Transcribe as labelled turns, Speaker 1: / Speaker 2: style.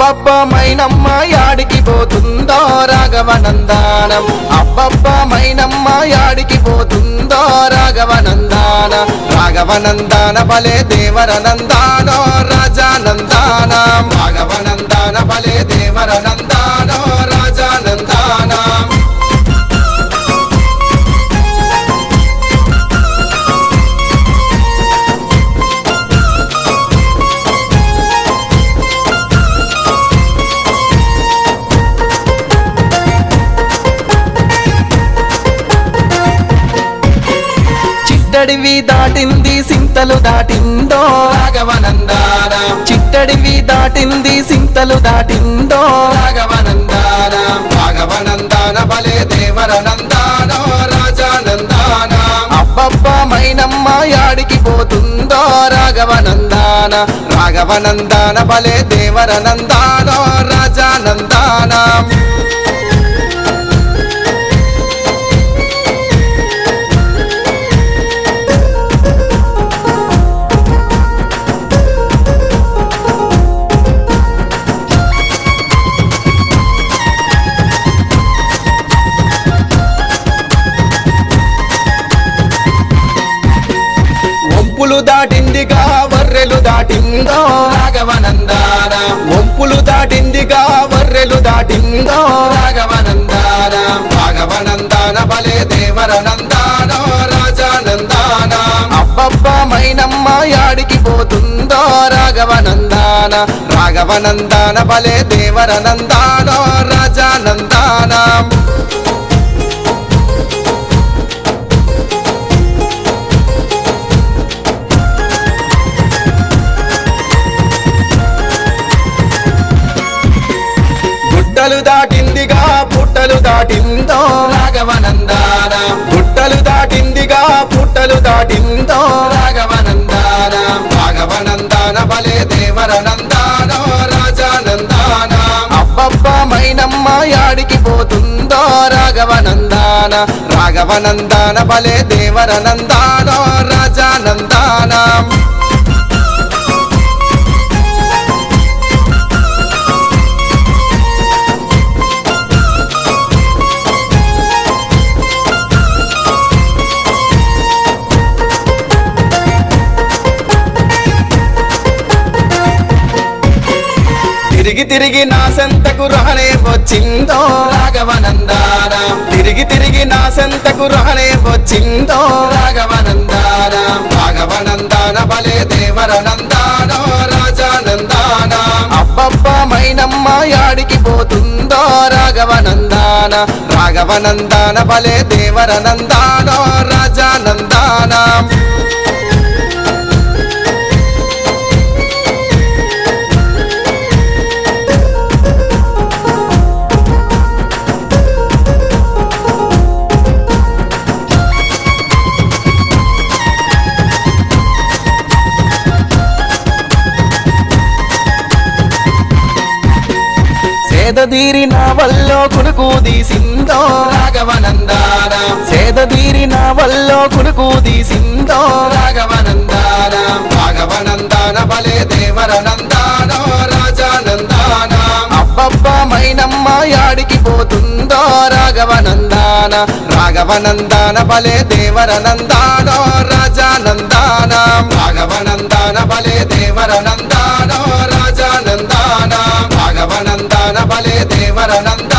Speaker 1: అబ్బబ్బ మైనమ్మ యాడికి పోతుందో రాఘవనందానం అబ్బబ్బ మైనమ్మ యాడికి పోతుందో రాఘవనందాన రాఘవనందాన బలే దేవరనందానో రాజానందానం రాఘవనందాన బలే దేవరనందానో రాజానందానం చిట్టడివి దాటింది సింతలు దాటిందో రాఘవనందానం చిట్టడివి దాటింది సింతలు దాటిందో రాఘవనందానం రాఘవనందాన బలే దేవరనందానో రాజానందానం అబ్బబ్బ మైనమ్మ యాడికి పోతుందో రాఘవనందాన రాఘవనందాన బలే దేవరనందానో రాజానందానం వంపులు దాటిందిగా వర్రెలు దాటిందో రాఘవనందాన వంపులు దాటిందిగా వర్రెలు దాటిందో రాఘవనందాన రాఘవనందాన బలే దేవరనందానో రాజానందాన అబ్బబ్బ మైనమ్మ యాడికి పోతుందో రాఘవనందాన రాఘవనందాన బలే దేవరనందానో రాజానందానం గుట్టలు దాటిందిగా పుట్టలు దాటిందో రాఘవనందాన గుట్టలు దాటిందిగా పుట్టలు దాటిందో రాఘవనందాన రాఘవనందాన బలే దేవరనందానో రాజానందాన అబ్బబ్బ మైనమ్మ యాడికి పోతుందో రాఘవనందాన రాఘవనందాన బలే దేవరనందానో రాజానందానం తిరిగి తిరిగి నా సంతకు రహనే వచ్చిందో రాఘవనందాన తిరిగి తిరిగి నా సంతకు రహనే వచ్చిందో రాఘవనందాన రాఘవనందాన బలే దేవరనందానో రాజానందాన అబ్బబ్బ మైనమ్మ యాడికి పోతుందో రాఘవనందాన రాఘవనందాన బలే దేవరనందానో రాజానందానం సేదదీరిన వల్లో కునుకు తీసిందో రాఘవనందాన సేదదీరిన వల్లో కునుకు తీసిందో రాఘవనందాన రాఘవనందాన బలే దేవరనందానో రాజానందాన అబ్బబ్బ మైనమ్మ యాడికి పోతుందో రాఘవనందాన రాఘవనందాన బలే దేవరనందానో రాజానందానం రాఘవనందాన బలే దేవరనందానో రాజానందానం రాఘవనందాన బలే దేవరనందానో